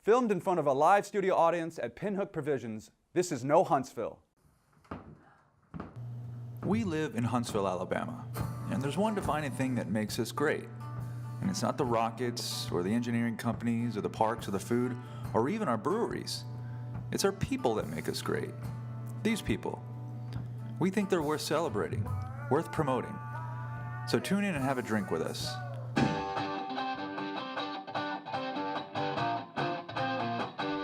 Filmed in front of a live studio audience at Pinhook Provisions, this is No Huntsville. We live in Huntsville, Alabama, and there's one defining thing that makes us great. And it's not the rockets, or the engineering companies, or the parks, or the food, or even our breweries. It's our people that make us great. These people. We think they're worth celebrating, worth promoting. So tune in and have a drink with us.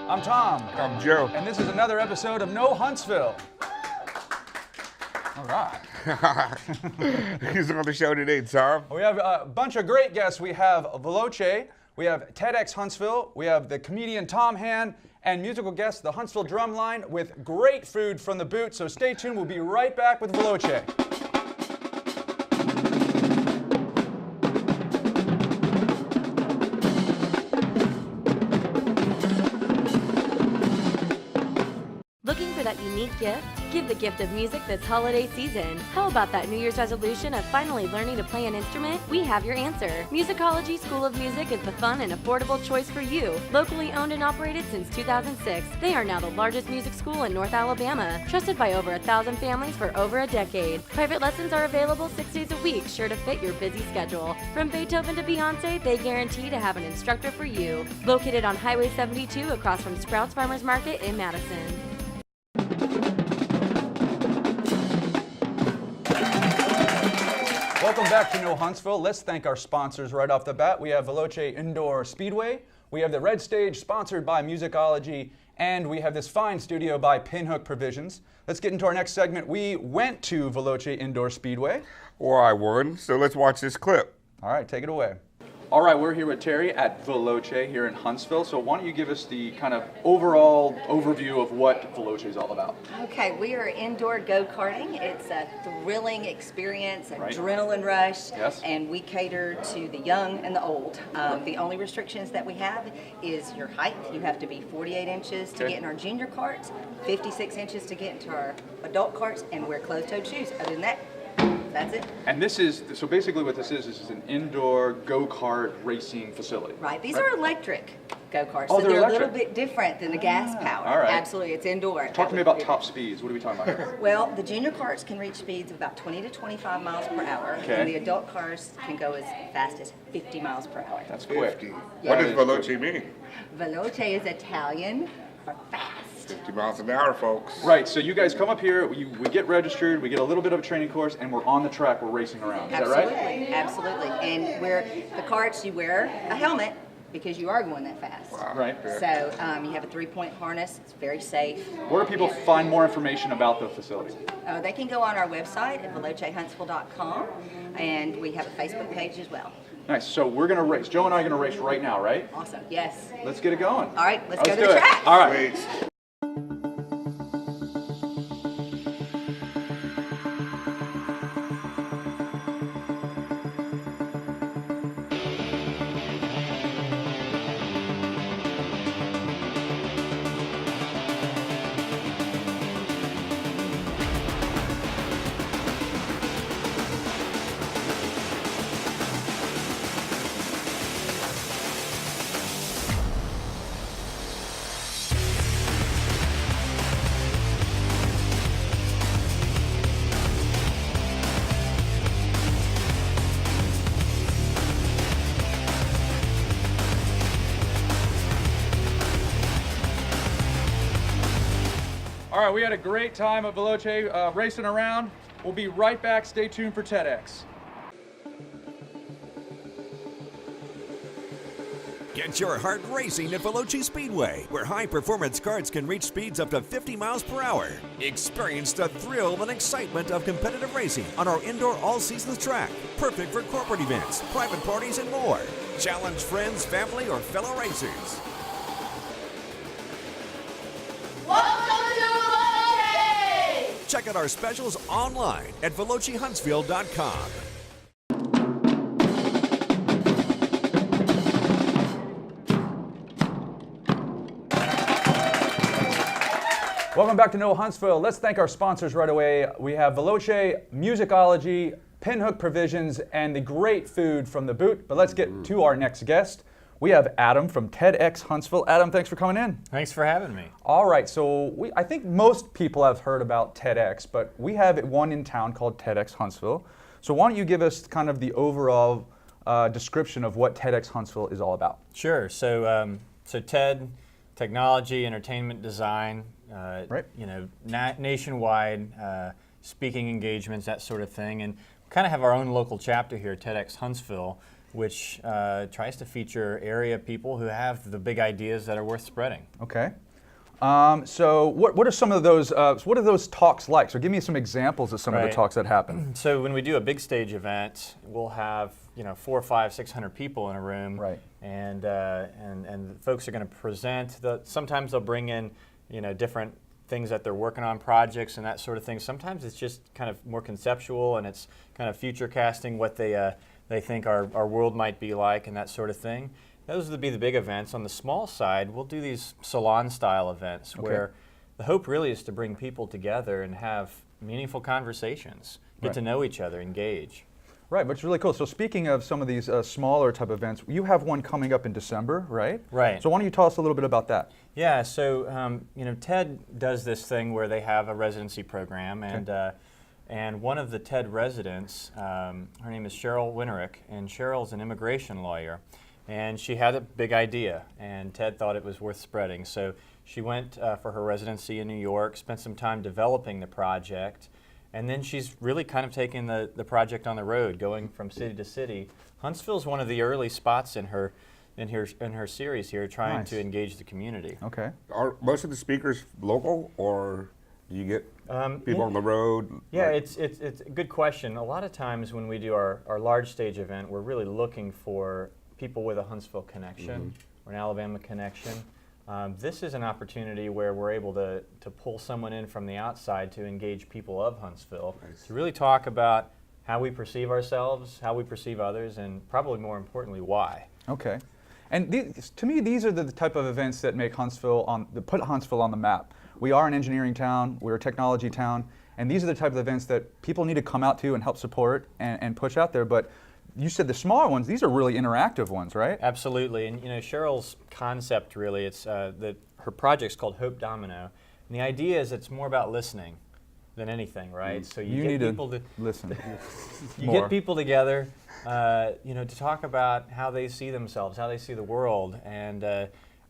I'm Tom. I'm Joe. And this is another episode of No Huntsville. All right. Who's on the show today, Tom? We have a bunch of great guests. We have Veloce, we have TEDx Huntsville, we have the comedian Tom Hand, and musical guest, the Huntsville Drumline, with great food from the boot. So stay tuned. We'll be right back with Veloce. Looking for that unique gift? Give the gift of music this holiday season. How about that New Year's resolution of finally learning to play an instrument? We have your answer. Musicology School of Music is the fun and affordable choice for you. Locally owned and operated since 2006, they are now the largest music school in North Alabama, trusted by over 1,000 families for over a decade. Private lessons are available 6 days a week, sure to fit your busy schedule. From Beethoven to Beyonce, they guarantee to have an instructor for you. Located on Highway 72 across from Sprouts Farmers Market in Madison. Welcome back to No Huntsville. Let's thank our sponsors right off the bat. We have Veloce Indoor Speedway. We have the Red Stage, sponsored by Musicology. And we have this fine studio by Pinhook Provisions. Let's get into our next segment. We went to Veloce Indoor Speedway. Well, I won, so let's watch this clip. All right, take it away. All right, we're here with Terry at Veloce here in Huntsville. So why don't you give us the kind of overall overview of what Veloce is all about? Okay, we are indoor go-karting. It's a thrilling experience, Right. adrenaline rush, Yes. and we cater to the young and the old. The only restrictions that we have is your height. You have to be 48 inches to Okay. get in our junior carts, 56 inches to get into our adult carts, and wear closed-toed shoes. Other than that, that's it. And this is, so basically what this is an indoor go-kart racing facility. Right, these are electric go-karts, Oh, so they're they're a electric. little bit different than the gas power. all right. Absolutely, it's indoor. Talk to me about top speeds. What are we talking about here? Well, the junior carts can reach speeds of about 20 to 25 miles per hour, Okay. and the adult cars can go as fast as 50 miles per hour. That's quick. 50. Yeah. What does Veloce mean? Veloce is Italian for fast. 50 miles an hour, folks. Right, so you guys come up here, we get registered, we get a little bit of a training course, and we're on the track, we're racing around. Is Absolutely, that right? absolutely. And where the carts, you wear a helmet because you are going that fast. Wow. Right. So you have a 3-point harness. It's very safe. Where do people find more information about the facility? They can go on our website at velocehuntsville.com, and we have a Facebook page as well. Nice, so we're gonna race. Joe and I are gonna race right now, right? Awesome. Yes. Let's get it going. All right, let's go to do the it. track. All right. Wait. All right, we had a great time at Veloce racing around. We'll be right back. Stay tuned for TEDx. Get your heart racing at Veloce Speedway, where high-performance karts can reach speeds up to 50 miles per hour. Experience the thrill and excitement of competitive racing on our indoor all-seasons track, perfect for corporate events, private parties, and more. Challenge friends, family, or fellow racers. Check out our specials online at velocehuntsville.com. Welcome back to No Huntsville. Let's thank our sponsors right away. We have Veloce, Musicology, Pinhook Provisions, and the great food from the boot. But let's get to our next guest. We have Adam from TEDx Huntsville. Adam, thanks for coming in. Thanks for having me. All right, so I think most people have heard about TEDx, but we have one in town called TEDx Huntsville. So why don't you give us kind of the overall description of what TEDx Huntsville is all about? Sure. So TED, technology, entertainment design, Right. nationwide speaking engagements, that sort of thing, and we kind of have our own local chapter here, TEDx Huntsville, which tries to feature area people who have the big ideas that are worth spreading. Okay. So what are some of those, what are those talks like? So give me some examples of some of the Right. talks that happen. So when we do a big stage event, we'll have 400, 500, 600 people in a room, Right. and the folks are going to present. Sometimes they'll bring in different things that they're working on, projects and that sort of thing. Sometimes it's just kind of more conceptual, and it's kind of future casting what they think our world might be like and that sort of thing. Those would be the big events. On the small side, we'll do these salon-style events where the hope really is to bring people together and have meaningful conversations, get Right. to know each other, engage. Right, which is really cool. So speaking of some of these smaller type events, you have one coming up in December, right? Right. So why don't you tell us a little bit about that? Yeah, so TED does this thing where they have a residency program, and one of the TED residents, her name is Cheryl Winterick, and Cheryl's an immigration lawyer, and she had a big idea, and TED thought it was worth spreading. So she went for her residency in New York, spent some time developing the project, and then she's really kind of taking the project on the road, going from city to city. Huntsville's one of the early spots in her series here, trying Nice. to engage the community. Okay. Are most of the speakers local, or do you get people on the road? Yeah, Like- it's a good question. A lot of times when we do our large stage event, we're really looking for people with a Huntsville connection or an Alabama connection. This is an opportunity where we're able to pull someone in from the outside to engage people of Huntsville, to really talk about how we perceive ourselves, how we perceive others, and probably more importantly, why. Okay. And to me, these are the type of events that make that put Huntsville on the map. We are an engineering town, we're a technology town, and these are the type of events that people need to come out to and help support and push out there. But you said the smaller ones, these are really interactive ones, right? Absolutely, and Cheryl's concept really, it's that her project's called Hope Domino, and the idea is it's more about listening than anything, right? So You get need people to listen. you more. get people together, to talk about how they see themselves, how they see the world, and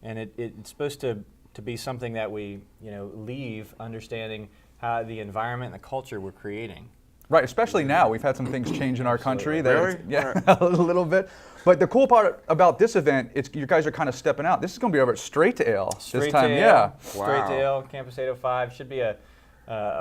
it's supposed to be something that we leave understanding how the environment and the culture we're creating. Right, especially now. We've had some things change in our country. Really? Yeah, a little bit. But the cool part about this event, you guys are kind of stepping out. This is going to be over at Straight to Ale this time. To Ale, Yeah. Straight to Wow. Ale, Campus 805 should be a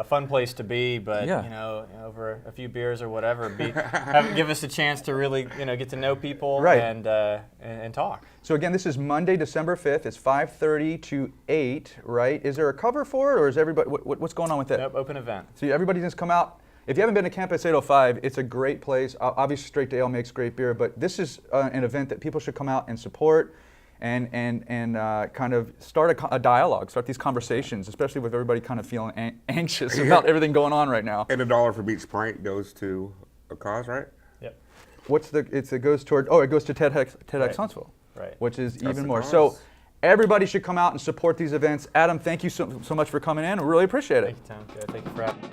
fun place to be, but Yeah. over a few beers or whatever, give us a chance to really get to know people, Right. and talk. So again, this is Monday, December 5th. It's 5:30 to 8, right? Is there a cover for it, or is everybody? What's going on with it? Nope, open event. So everybody just come out. If you haven't been to Campus 805, it's a great place. Obviously, Straight to Ale makes great beer, but this is an event that people should come out and support, and kind of start a dialogue, start these conversations, especially with everybody kind of feeling anxious about everything going on right now. And $1 from each pint goes to a cause, right? Yep. It goes to TEDx Right. Huntsville, Right. which is That's even the more. cause. So everybody should come out and support these events. Adam, thank you so much for coming in. We really appreciate it. Thank you, Tom. Good. Thank you for having me.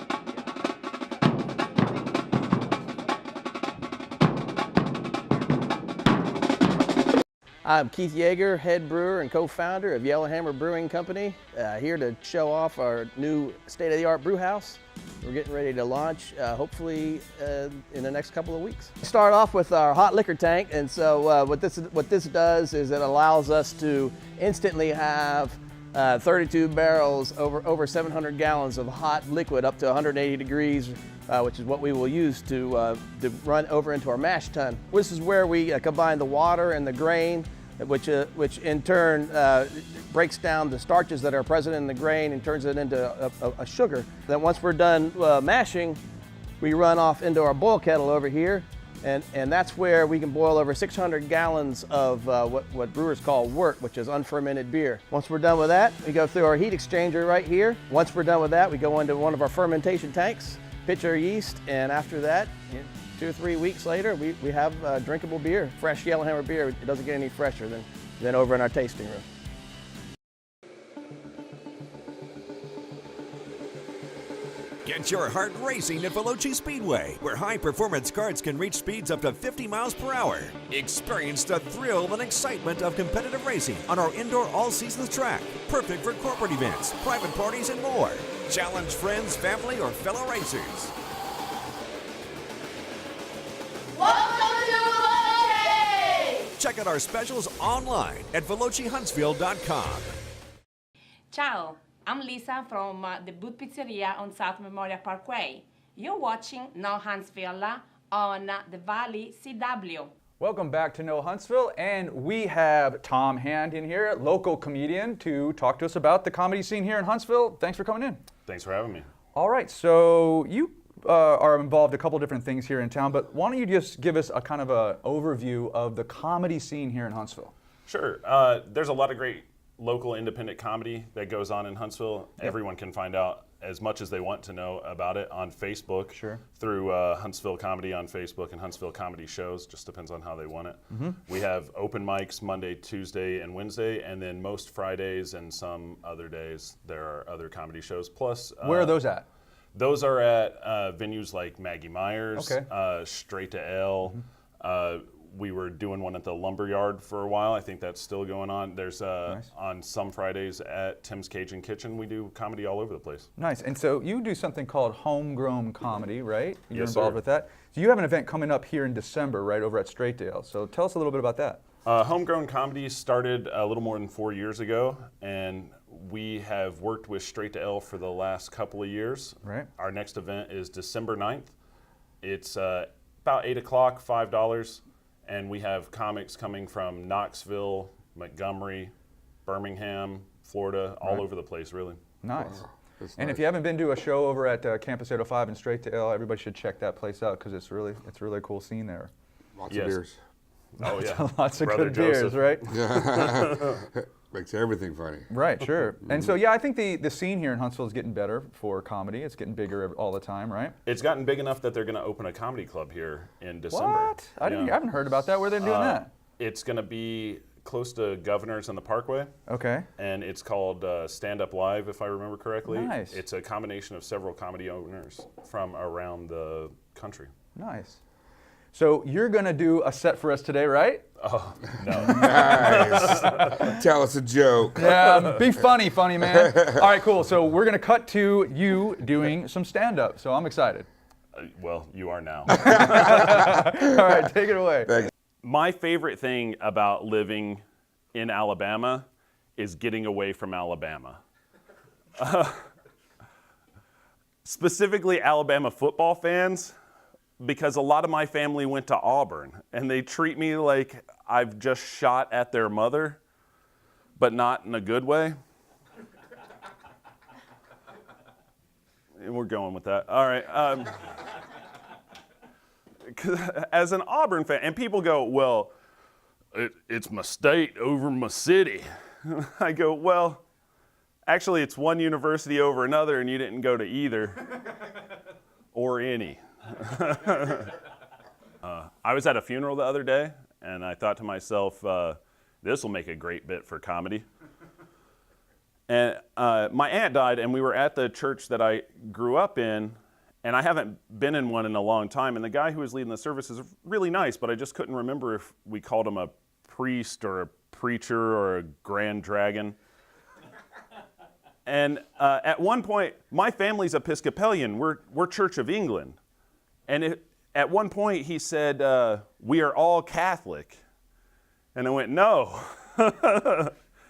I'm Keith Yeager, head brewer and co-founder of Yellowhammer Brewing Company, here to show off our new state-of-the-art brew house. We're getting ready to launch, hopefully in the next couple of weeks. Start off with our hot liquor tank, and so what this does is it allows us to instantly have 32 barrels, over 700 gallons of hot liquid up to 180 degrees, which is what we will use to run over into our mash tun. This is where we combine the water and the grain, which in turn breaks down the starches that are present in the grain and turns it into a sugar. Then once we're done mashing, we run off into our boil kettle over here, and that's where we can boil over 600 gallons of what brewers call wort, which is unfermented beer. Once we're done with that, we go through our heat exchanger right here. Once we're done with that, we go into one of our fermentation tanks, pitch our yeast, and after that, 2 or 3 weeks later, we have drinkable beer, fresh Yellowhammer beer. It doesn't get any fresher than over in our tasting room. Get your heart racing at Veloci Speedway, where high-performance karts can reach speeds up to 50 miles per hour. Experience the thrill and excitement of competitive racing on our indoor all-seasons track, perfect for corporate events, private parties, and more. Challenge friends, family, or fellow racers. Welcome to Veloci! Check out our specials online at velocihuntsville.com. Ciao, I'm Lisa from the Boot Pizzeria on South Memorial Parkway. You're watching No Huntsville on the Valley CW. Welcome back to No Huntsville, and we have Tom Hand in here, local comedian, to talk to us about the comedy scene here in Huntsville. Thanks for coming in. Thanks for having me. All right, so you are involved in a couple different things here in town, but why don't you just give us a kind of an overview of the comedy scene here in Huntsville? Sure. There's a lot of great local independent comedy that goes on in Huntsville. Yep. Everyone can find out as much as they want to know about it on Facebook. Sure. Through Huntsville Comedy on Facebook and Huntsville Comedy Shows. Just depends on how they want it. Mm-hmm. We have open mics Monday, Tuesday, and Wednesday, and then most Fridays and some other days there are other comedy shows. Plus, where are those at? Those are at venues like Maggie Myers, okay. Straight to L. Mm-hmm. We were doing one at the Lumberyard for a while. I think that's still going on. There's nice. On some Fridays at Tim's Cajun Kitchen, we do comedy all over the place. Nice. And so you do something called Homegrown Comedy, right? You're Yes, involved sir. with that. So you have an event coming up here in December, right, over at Straightdale. So tell us a little bit about that. Homegrown Comedy started a little more than 4 years ago, and we have worked with Straight to L for the last couple of years. Right. Our next event is December 9th. It's about 8 o'clock, $5. And we have comics coming from Knoxville, Montgomery, Birmingham, Florida, all over the place, really. Nice. Wow. And Nice. if you haven't been to a show over at Campus 805 and Straight to L, everybody should check that place out because it's really a cool scene there. Lots Yes. of beers. Oh, yeah. Lots of Brother good beers, Joseph. right? Makes everything funny. Right, sure. And so, yeah, I think the scene here in Huntsville is getting better for comedy. It's getting bigger all the time, right? It's gotten big enough that they're going to open a comedy club here in December. What? I haven't heard about that. Where they're doing that? It's going to be close to Governor's on the Parkway, Okay. and it's called Stand Up Live, if I remember correctly. Nice. It's a combination of several comedy owners from around the country. Nice. So you're going to do a set for us today, right? Oh, no. Nice. Tell us a joke. Yeah, be funny, man. All right, cool. So we're going to cut to you doing some stand-up. So I'm excited. Well, you are now. All right, take it away. Thanks. My favorite thing about living in Alabama is getting away from Alabama. Specifically Alabama football fans, because a lot of my family went to Auburn, and they treat me like I've just shot at their mother, but not in a good way. And we're going with that. All right. As an Auburn fan, and people go, well, it's my state over my city. I go, well, actually it's one university over another, and you didn't go to either or any. I was at a funeral the other day, and I thought to myself, this will make a great bit for comedy. And my aunt died, and we were at the church that I grew up in, and I haven't been in one in a long time, and the guy who was leading the service is really nice, but I just couldn't remember if we called him a priest or a preacher or a grand dragon. And at one point, my family's Episcopalian, we're Church of England. And at one point he said, we are all Catholic. And I went, no.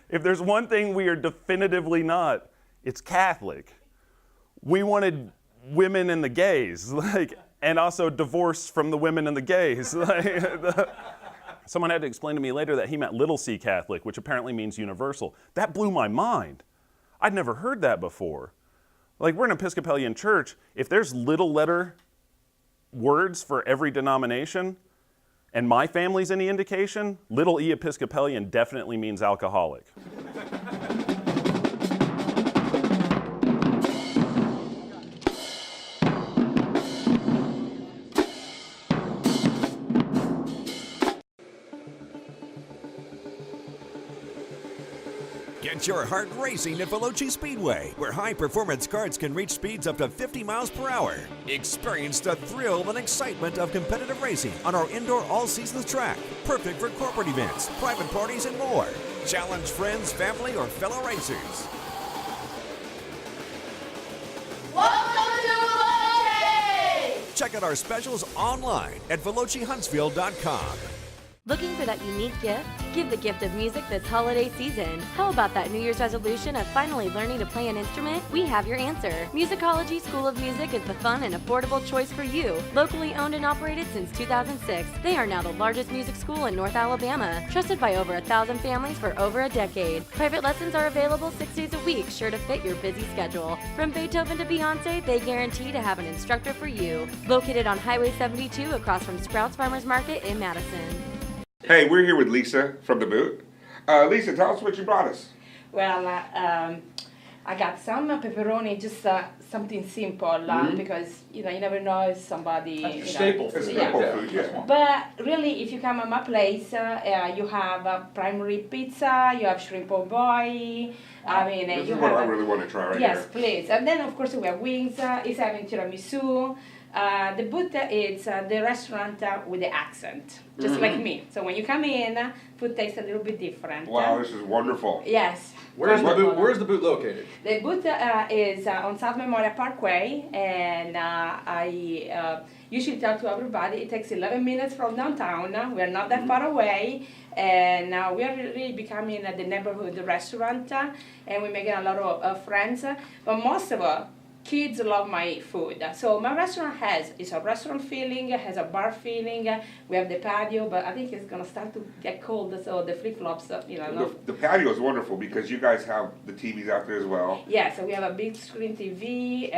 If there's one thing we are definitively not, it's Catholic. We wanted women and the gays, and also divorce from the women and the gays. Someone had to explain to me later that he meant little c Catholic, which apparently means universal. That blew my mind. I'd never heard that before. Like, we're an Episcopalian church. If there's little letter words for every denomination, and my family's any indication, little e Episcopalian definitely means alcoholic. Get your heart racing at Veloci Speedway, where high-performance karts can reach speeds up to 50 miles per hour. Experience the thrill and excitement of competitive racing on our indoor all-seasons track, perfect for corporate events, private parties, and more. Challenge friends, family, or fellow racers. Welcome to Veloci! Check out our specials online at VelociHuntsville.com. Looking for that unique gift? Give the gift of music this holiday season. How about that New Year's resolution of finally learning to play an instrument? We have your answer. Musicology School of Music is the fun and affordable choice for you. Locally owned and operated since 2006, they are now the largest music school in North Alabama, trusted by over 1,000 families for over a decade. Private lessons are available 6 days a week, sure to fit your busy schedule. From Beethoven to Beyonce, they guarantee to have an instructor for you. Located on Highway 72 across from Sprouts Farmers Market in Madison. Hey, we're here with Lisa from the booth. Lisa, tell us what you brought us. Well, I got some pepperoni, just something simple, because you never know if somebody. That's staple food. It's staple food, yeah. But really, if you come at my place, you have prime rib pizza, you have shrimp po' boy. I mean, This you is what have I really want to try right yes, here. please. And then of course we have wings. It's having tiramisu. The booth is the restaurant with the accent, just like me. So when you come in, food tastes a little bit different. Wow, this is wonderful. Yes. Where's the booth located? The booth is on South Memorial Parkway, and I usually tell to everybody it takes 11 minutes from downtown. We're not that far away, and we are really becoming the neighborhood restaurant, and we're making a lot of friends. But most of all, kids love my food. So my restaurant it's a restaurant feeling, has a bar feeling. We have the patio, but I think it's gonna start to get cold, so the flip-flops, The patio is wonderful because you guys have the TVs out there as well. Yeah, so we have a big screen TV,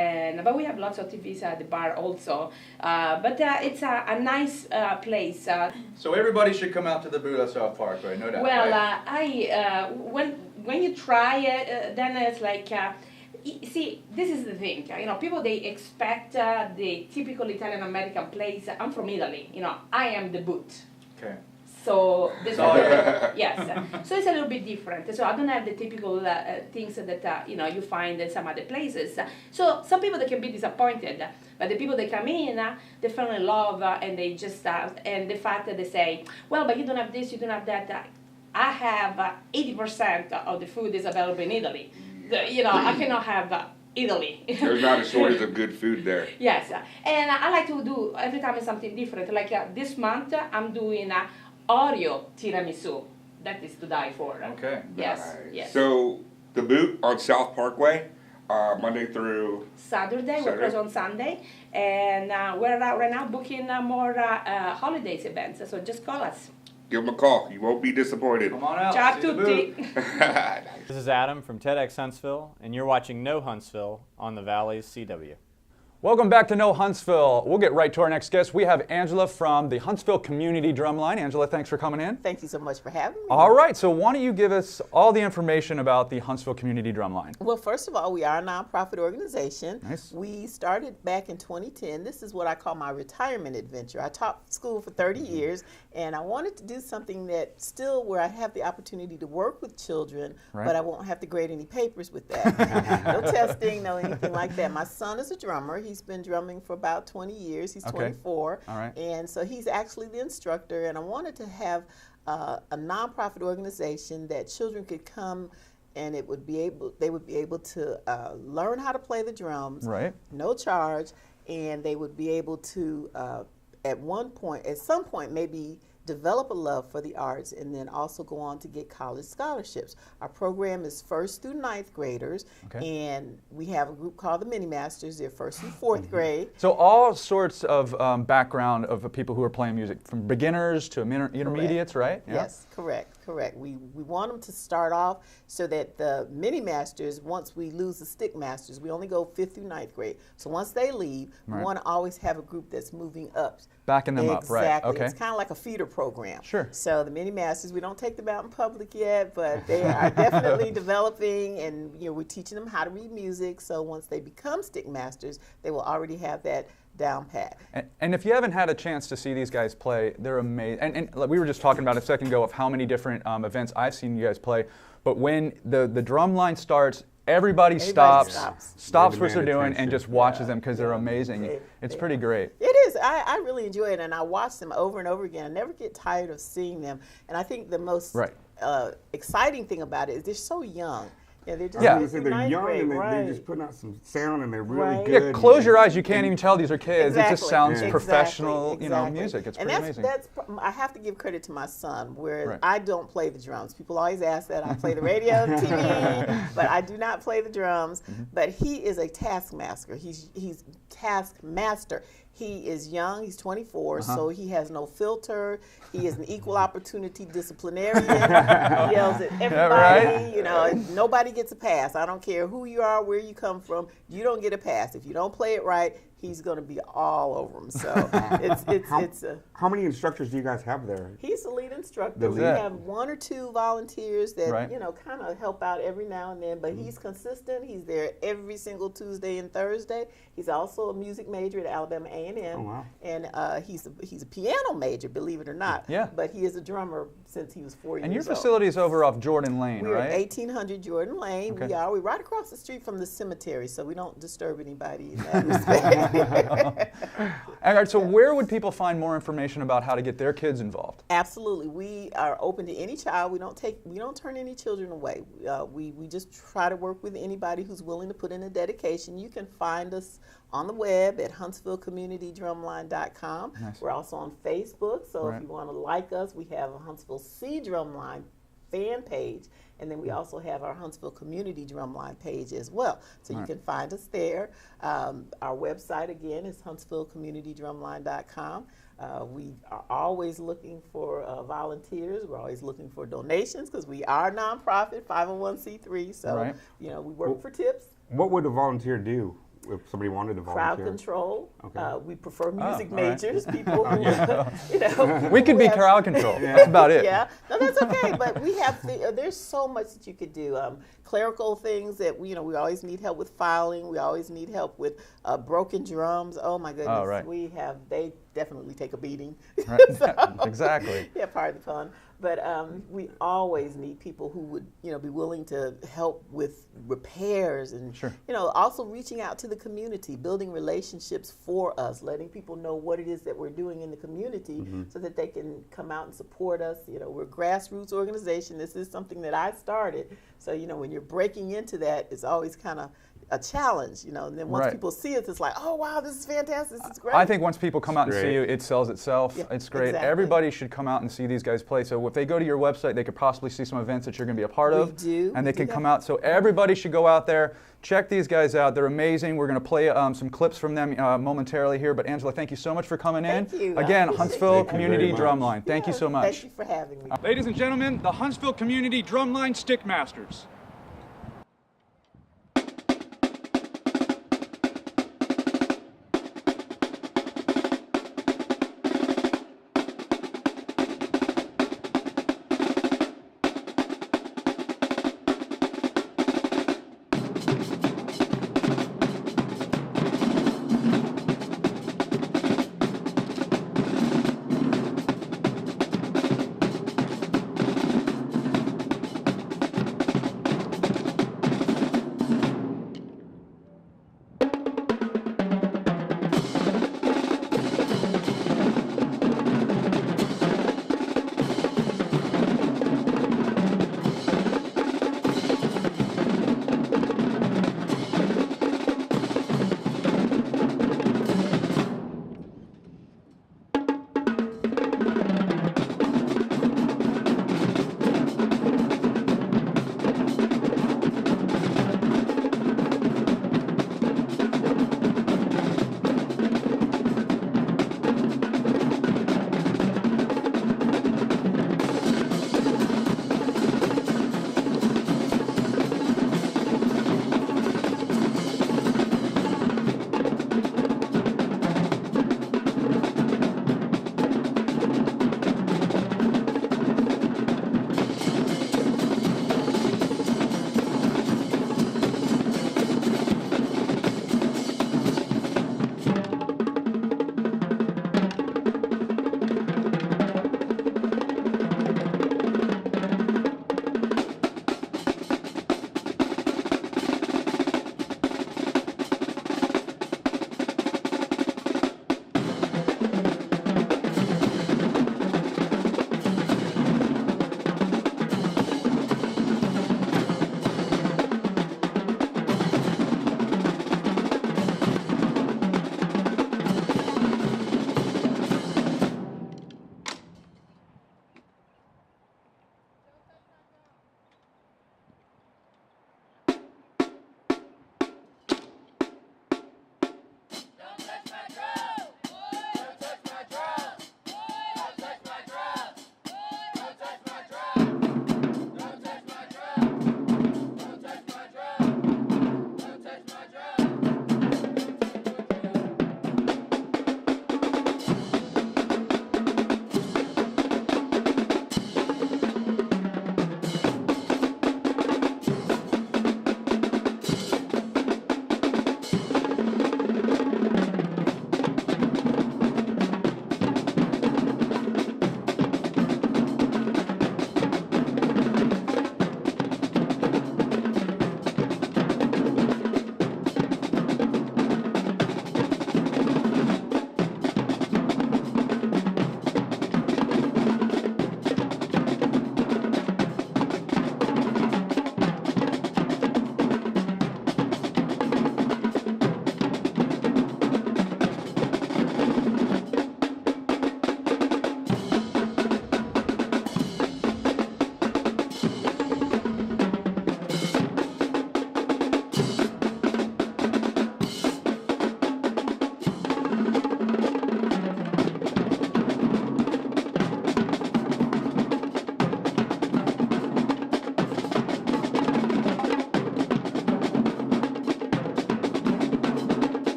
but we have lots of TVs at the bar also. But it's a nice place. So everybody should come out to the booth at South Parkway, no doubt. Well, right? when you try it, then it's like. See, this is the thing. People they expect the typical Italian American place. I'm from Italy. I am the boot. Okay. So this Oh, yes. So it's a little bit different. So I don't have the typical things that you find in some other places. So some people they can be disappointed, but the people that come in, they fall in love, and they just and the fact that they say, well, but you don't have this, you don't have that. I have 80% of the food is available in Italy. I cannot have Italy. There's not a shortage of good food there. Yes, and I like to do every time it's something different. Like this month, I'm doing Oreo tiramisu. That is to die for. Okay. Yes. Nice. Yes. So the booth on South Parkway, Monday through Saturday. We close on Sunday, and we're right now booking more holidays events. So just call us. Give them a call. You won't be disappointed. Come on out. Ciao see the tutti. booth. This is Adam from TEDx Huntsville, and you're watching No Huntsville on the Valley's CW. Welcome back to No Huntsville. We'll get right to our next guest. We have Angela from the Huntsville Community Drumline. Angela, thanks for coming in. Thank you so much for having me. All right, so why don't you give us all the information about the Huntsville Community Drumline? Well, first of all, we are a nonprofit organization. Nice. We started back in 2010. This is what I call my retirement adventure. I taught school for 30 years, and I wanted to do something that still where I have the opportunity to work with children, but I won't have to grade any papers with that. No testing, no anything like that. My son is a drummer. He's been drumming for about 20 years. He's 24. All right. And so he's actually the instructor, and I wanted to have a nonprofit organization that children could come and they would be able to learn how to play the drums, no charge, and they would be able to at some point maybe develop a love for the arts and then also go on to get college scholarships. Our program is 1st through 9th graders, and we have a group called the Mini Masters. They're 1st through 4th grade. So all sorts of background of people who are playing music, from beginners to intermediates, right? Yeah. Yes, correct. We want them to start off so that the Mini Masters, once we lose the Stick Masters, we only go 5th through 9th grade. So once they leave, we want to always have a group that's moving up. Backing them up, right. Exactly. Okay. It's kind of like a feeder program. Sure. So the Mini Masters, we don't take them out in public yet, but they are definitely developing, and we're teaching them how to read music. So once they become Stick Masters, they will already have that down pat. And if you haven't had a chance to see these guys play, they're amazing. And we were just talking about a second ago of how many different events I've seen you guys play. but when the drum line starts, everybody stops what they're doing and just watches them because they're amazing. It's pretty great. It is. I really enjoy it, and I watch them over and over again. I never get tired of seeing them. And I think the most exciting thing about it is they're so young. Yeah, they're just they're young and they're just putting out some sound and they're really good. Yeah, close your eyes, you can't even tell these are kids. It just sounds professional, you know, music. It's pretty amazing. I have to give credit to my son, where I don't play the drums. People always ask that. I play the radio, the TV, but I do not play the drums. But he is a taskmaster. He's taskmaster. He is young, he's 24, so he has no filter. He is an equal opportunity disciplinarian. He yells at everybody, you know, nobody gets a pass. I don't care who you are, where you come from, you don't get a pass. If you don't play it right, he's going to be all over them. So how many instructors do you guys have there? He's the lead instructor. We have 1 or 2 volunteers that you know, kind of help out every now and then, but he's consistent. He's there every single Tuesday and Thursday. He's also a music major at Alabama A&M, and he's a piano major, believe it or not. Yeah. But he is a drummer since he was 4 years old. And your facility is over off Jordan Lane, We're right? at 1800 Jordan Lane. Okay. We're right across the street from the cemetery, so we don't disturb anybody in that respect. All right, so where would people find more information about how to get their kids involved? Absolutely, we are open to any child. We don't turn any children away. We just try to work with anybody who's willing to put in a dedication. You can find us on the web at HuntsvilleCommunityDrumline.com. Nice. We're also on Facebook, so if you want to like us, we have a Huntsville C Drumline fan page, and then we also have our Huntsville Community Drumline page as well. So you can find us there. Our website, again, is HuntsvilleCommunityDrumline.com. We are always looking for volunteers. We're always looking for donations because we are a nonprofit, 501c3. So, you know, we work for tips. What would a volunteer do if somebody wanted to volunteer? Crowd control. Okay. We prefer music majors, people who, you know. We could be crowd control. That's about it. Yeah, no, that's okay. But we have, there's so much that you could do. Clerical things that, we always need help with filing. We always need help with broken drums. Oh my goodness. They definitely take a beating. So, exactly. Yeah, part of the fun. But we always need people who would, be willing to help with repairs and, also reaching out to the community, building relationships for us, letting people know what it is that we're doing in the community so that they can come out and support us. We're a grassroots organization. This is something that I started. So, when you're breaking into that, it's always kind of a challenge, and then once people see it, it's like, oh wow, this is fantastic, this is great. I think once people come out and see you, it sells itself. Yeah, it's great. Exactly. Everybody should come out and see these guys play. So if they go to your website, they could possibly see some events that you're going to be a part of. And they can come out. So everybody should go out there, check these guys out. They're amazing. We're going to play some clips from them momentarily here. But Angela, thank you so much for coming in. Thank you. Again, Huntsville Community Drumline. Thank you so much. Thank you for having me. Ladies and gentlemen, the Huntsville Community Drumline Stickmasters.